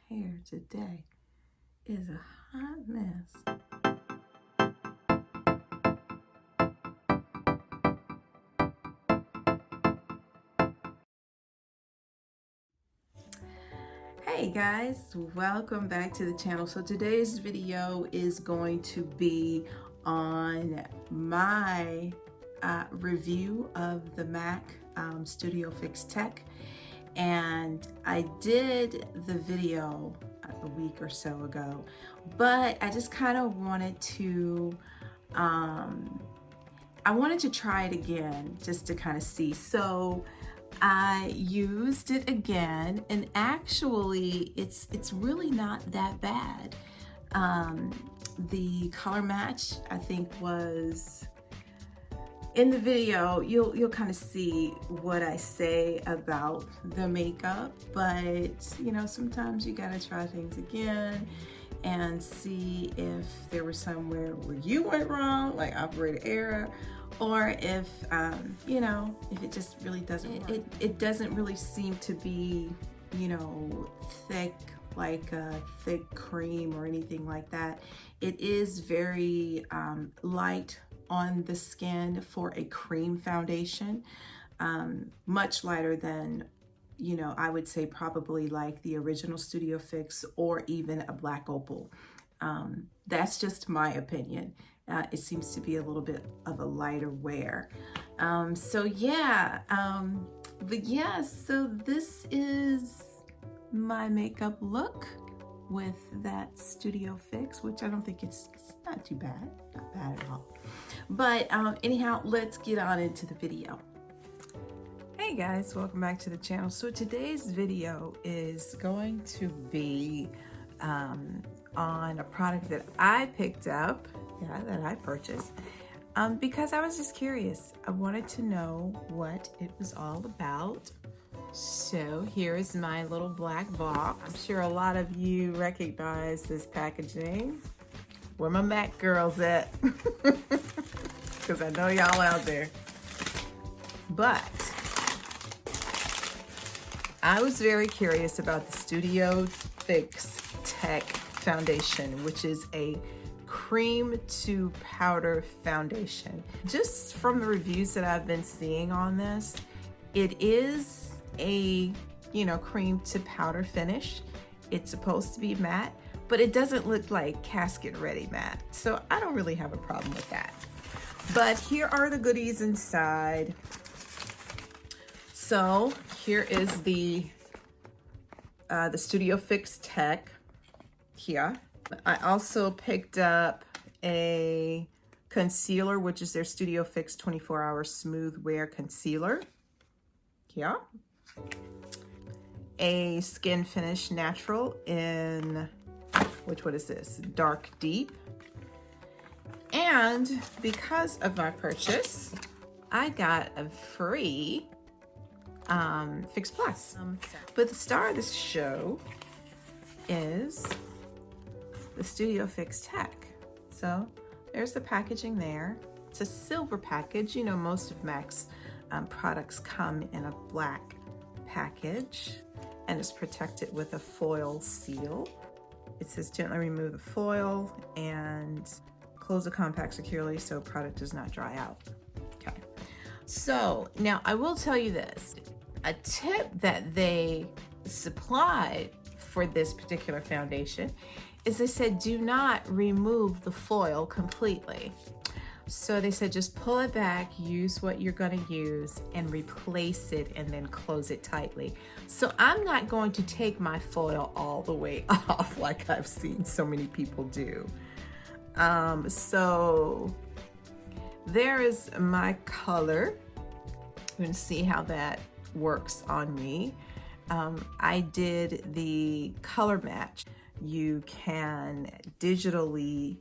hair today is a hot mess. Hey guys, welcome back to the channel. So today's video is going to be on my review of the M.A.C Studio Fix Tech. And I did the video a week or so ago, but I just kind of wanted to I wanted to try it again just to kind of see. So I used it again, and actually it's really not that bad. The color match, I think, was in the video. You'll kind of see what I say about the makeup, but you know, sometimes you gotta try things again and see if there was somewhere where you went wrong, like operator error, or if you know, if it just really doesn't work. It doesn't really seem to be, you know, thick like a thick cream or anything like that. It is very light on the skin for a cream foundation, much lighter than, you know, I would say probably like the original Studio Fix or even a Black Opal. That's just my opinion. It seems to be a little bit of a lighter wear. So yeah, but yeah, so this is my makeup look with that Studio Fix, which I don't think it's not too bad, not bad at all. But anyhow, let's get on into the video. Hey guys, welcome back to the channel. So today's video is going to be on a product that I picked up, that I purchased, because I was just curious. I wanted to know what it was all about. So here is my little black box. I'm sure a lot of you recognize this packaging. Where my M.A.C girls at? Because I know y'all out there. But I was very curious about the Studio Fix Tech Foundation, which is a cream to powder foundation. Just from the reviews that I've been seeing on this, it is a, you know, cream to powder finish. It's supposed to be matte, but it doesn't look like casket ready matte. So I don't really have a problem with that. But here are the goodies inside. So here is the Studio Fix Tech here. I also picked up a concealer, which is their Studio Fix 24-Hour Smooth Wear Concealer. Here. A Skinfinish Natural in, what is this? Dark Deep. And because of my purchase, I got a free Fix Plus. But the star of this show is the Studio Fix Tech. So there's the packaging there. It's a silver package. You know, most of M.A.C's products come in a black package and is protected with a foil seal. It says gently remove the foil and close the compact securely so product does not dry out. Okay. So now I will tell you this. A tip that they supplied for this particular foundation is they said do not remove the foil completely. So they said just pull it back, use what you're going to use, and replace it, and then close it tightly. So I'm not going to take my foil all the way off like I've seen so many people do. So there is my color. We're going to see how that works on me. I did the color match. You can digitally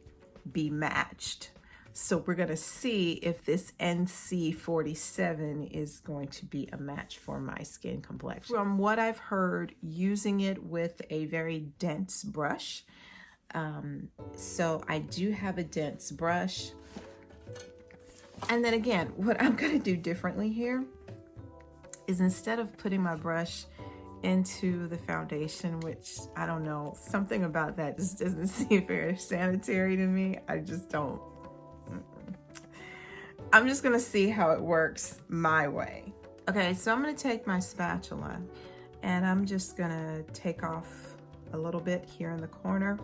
be matched. So we're going to see if this NC47 is going to be a match for my skin complexion. From what I've heard, using it with a very dense brush. So I do have a dense brush. And then again, what I'm going to do differently here is instead of putting my brush into the foundation, which I don't know, something about that just doesn't seem very sanitary to me. I just don't. I'm just gonna see how it works my way. Okay, so I'm gonna take my spatula and I'm just gonna take off a little bit here in the corner.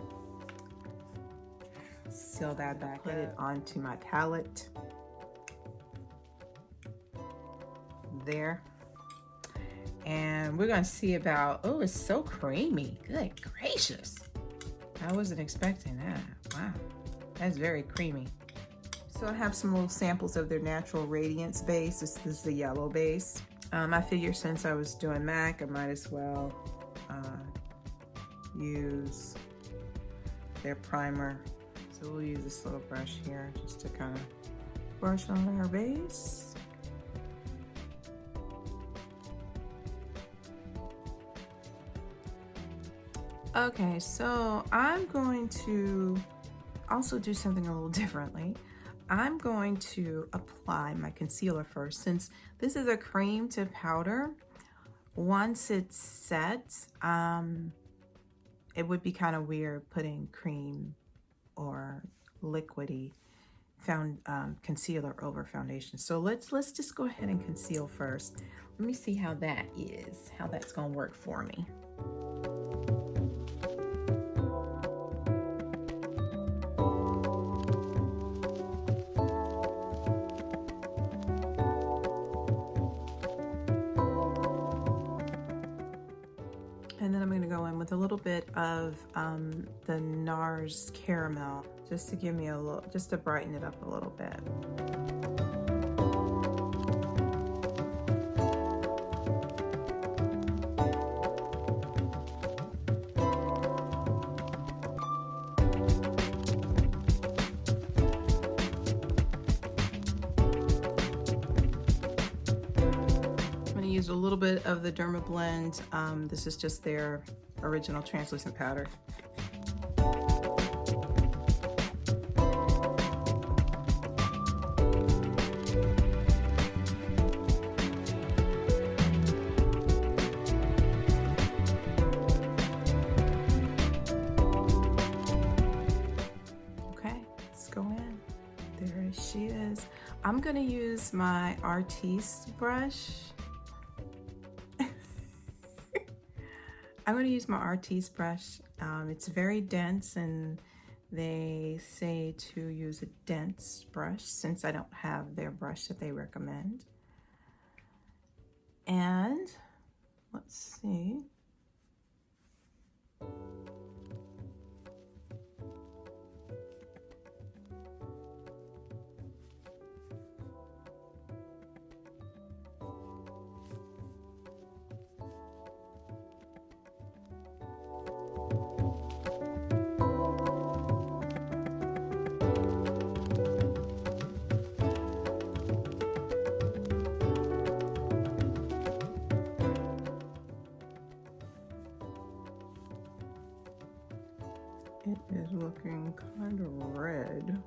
Seal that back, put it onto my palette. There. And we're gonna see about, oh, it's so creamy. Good gracious. I wasn't expecting that. Wow, that's very creamy. So I have some little samples of their natural Radiance Base. This is the yellow base. I figure since I was doing MAC, I might as well use their primer. So we'll use this little brush here just to kind of brush on our base. Okay, so I'm going to also do something a little differently. I'm going to apply my concealer first. Since this is a cream to powder, once it's set, it would be kind of weird putting cream or liquidy concealer over foundation. So let's just go ahead and conceal first. Let me see how that is, how that's gonna work for me. And then I'm going to go in with a little bit of the NARS caramel, just to give me a little, just to brighten it up a little bit. Use a little bit of the Dermablend. This is just their original translucent powder. Okay, let's go in. There she is. I'm gonna use my Artiste brush. I'm going to use my Artiste brush. It's very dense and they say to use a dense brush since I don't have their brush that they recommend. And let's see. It is looking kind of red.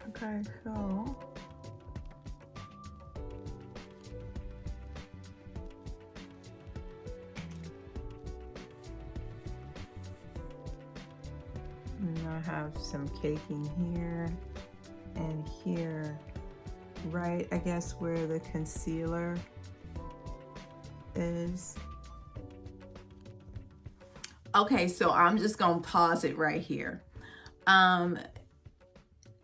Okay, so I have some caking here and here, right, I guess where the concealer is. Okay, so I'm just gonna pause it right here.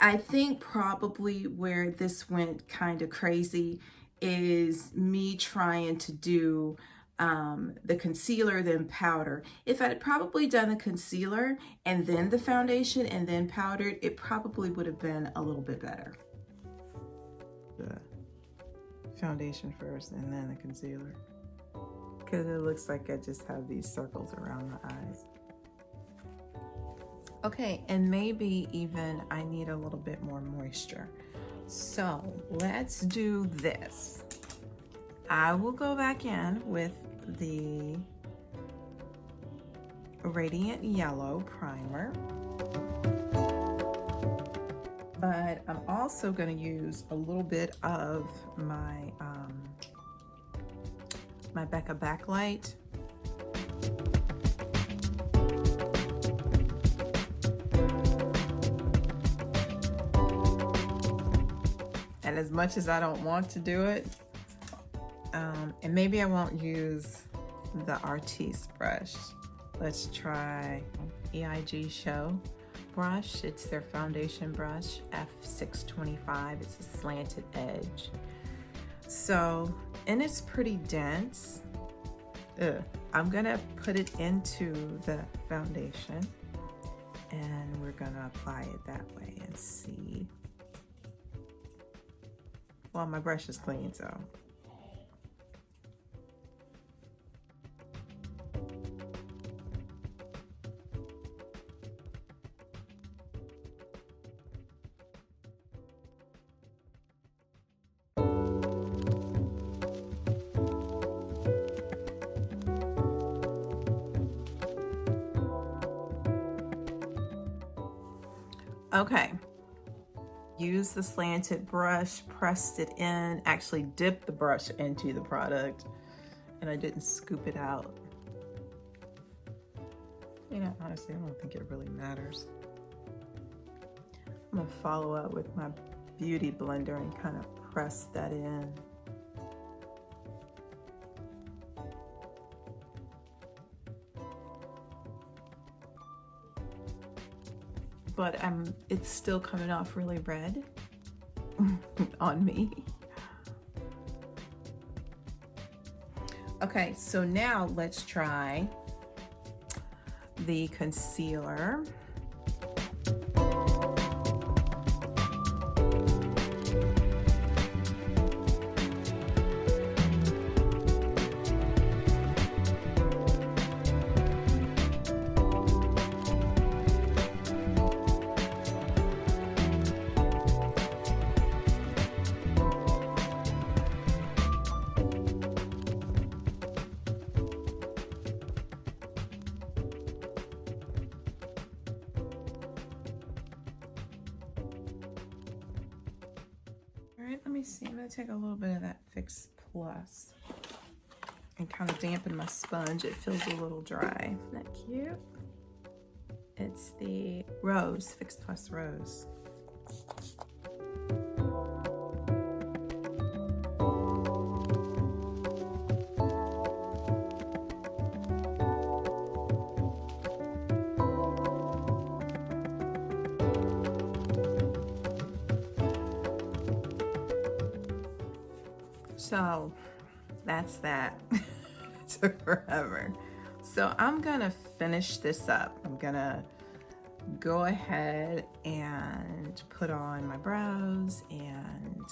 I think probably where this went kind of crazy is me trying to do the concealer, then powder. If I had probably done the concealer and then the foundation and then powdered, it probably would have been a little bit better. The foundation first and then the concealer. Because it looks like I just have these circles around the eyes. Okay, and maybe even I need a little bit more moisture. So let's do this. I will go back in with the Radiant Yellow primer, but I'm also going to use a little bit of my my BECCA Backlight. And as much as I don't want to do it, and maybe I won't use the Artiste brush. Let's try EIG Show brush. It's their foundation brush, F625. It's a slanted edge. So, and it's pretty dense. I'm gonna put it into the foundation and we're gonna apply it that way and see. Well, my brush is clean, so. Okay. Use the slanted brush, pressed it in, actually dipped the brush into the product, and I didn't scoop it out. You know, honestly, I don't think it really matters. I'm gonna follow up with my beauty blender and kind of press that in. But it's still coming off really red on me. Okay, so now let's try the concealer. Let me see, I'm gonna take a little bit of that Fix Plus and kind of dampen my sponge. It feels a little dry. Isn't that cute? It's the Rose, Fix Plus Rose. So that's that. It took forever. So I'm gonna finish this up. I'm gonna go ahead and put on my brows and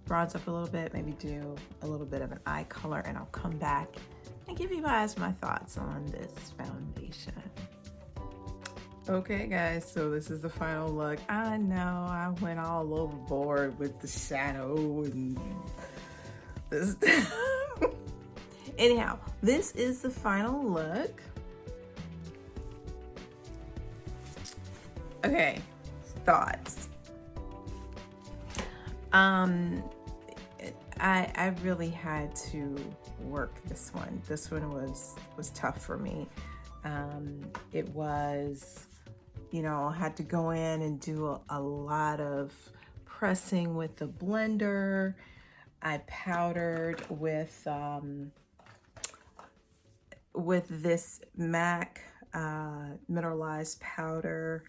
bronze up a little bit, maybe do a little bit of an eye color, and I'll come back and give you guys my thoughts on this foundation. Okay guys, so this is the final look. I know I went all overboard with the shadow and this. Anyhow, this is the final look. Okay, thoughts. I really had to work this one. This one was tough for me. It was, you know, I had to go in and do a lot of pressing with the blender. I powdered with this M.A.C mineralized powder.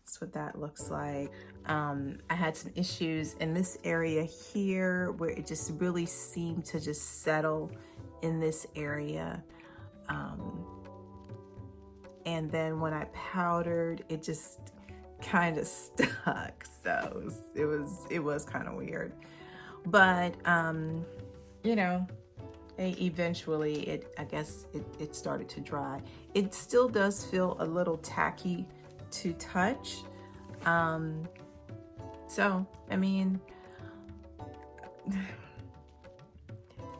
That's what that looks like. I had some issues in this area here where it just really seemed to just settle in this area. And then when I powdered, it just kind of stuck. So it was kind of weird. But, you know, eventually I guess it started to dry. It still does feel a little tacky to touch. So, I mean,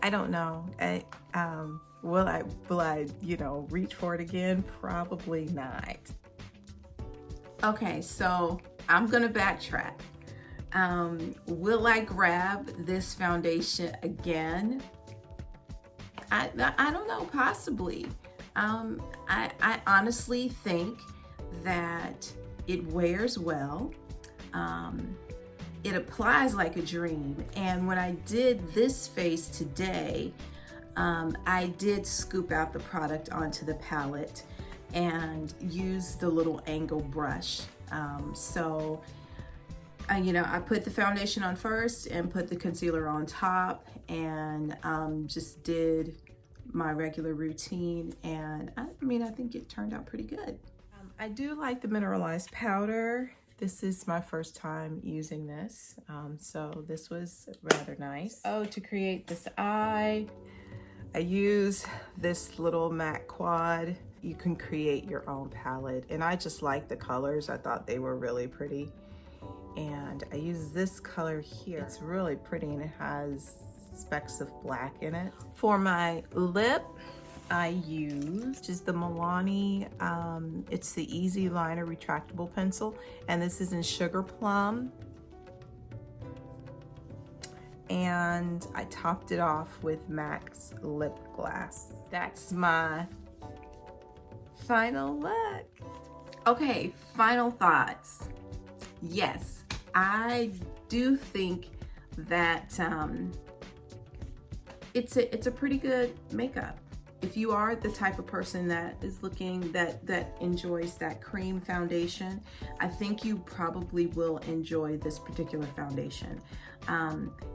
I don't know. Will I, you know, reach for it again? Probably not. Okay, so I'm gonna backtrack. Will I grab this foundation again? I don't know, possibly. I honestly think that it wears well. It applies like a dream. And when I did this face today, I did scoop out the product onto the palette and use the little angle brush. You know, I put the foundation on first and put the concealer on top, and just did my regular routine. And I mean, I think it turned out pretty good. I do like the Mineralized powder. This is my first time using this, so this was rather nice. Oh, to create this eye, I use this little MAC quad. You can create your own palette, and I just like the colors. I thought they were really pretty, and I use this color here. It's really pretty, and it has specks of black in it. For my lip, I use just the Milani, it's the Easy Liner Retractable Pencil, and this is in Sugar Plum. And I topped it off with M.A.C lip gloss. That's my final look. Okay, final thoughts. Yes, I do think that it's a pretty good makeup. If you are the type of person that is looking, that enjoys that cream foundation, I think you probably will enjoy this particular foundation.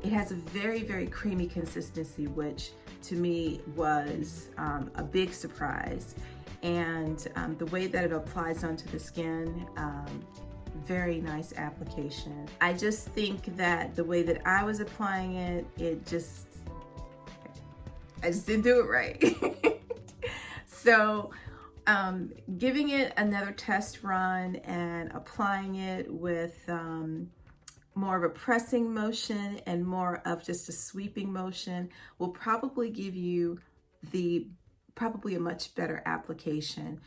It has a very, very creamy consistency, which to me was a big surprise. And the way that it applies onto the skin, very nice application. I just think that the way that I was applying it, I just didn't do it right. So giving it another test run and applying it with more of a pressing motion and more of just a sweeping motion will probably give you probably a much better application.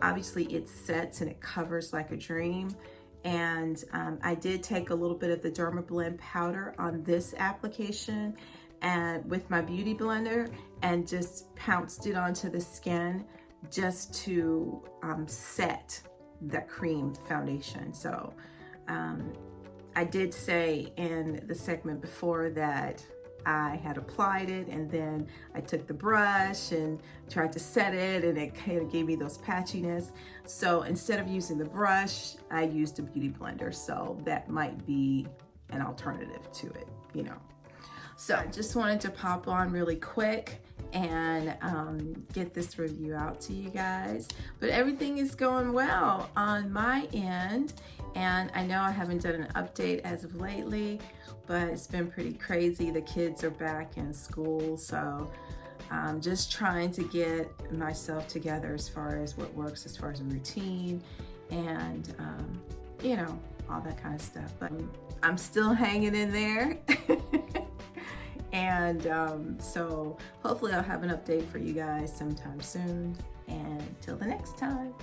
Obviously it sets and it covers like a dream. And I did take a little bit of the Dermablend powder on this application and with my beauty blender and just pounced it onto the skin just to set the cream foundation. So I did say in the segment before that I had applied it and then I took the brush and tried to set it, and it kind of gave me those patchiness. So instead of using the brush, I used a beauty blender. So that might be an alternative to it, you know. So I just wanted to pop on really quick and get this review out to you guys. But everything is going well on my end. And I know I haven't done an update as of lately, but it's been pretty crazy. The kids are back in school, so I'm just trying to get myself together as far as what works as far as a routine and, you know, all that kind of stuff. But I'm still hanging in there. And so hopefully I'll have an update for you guys sometime soon. And till the next time.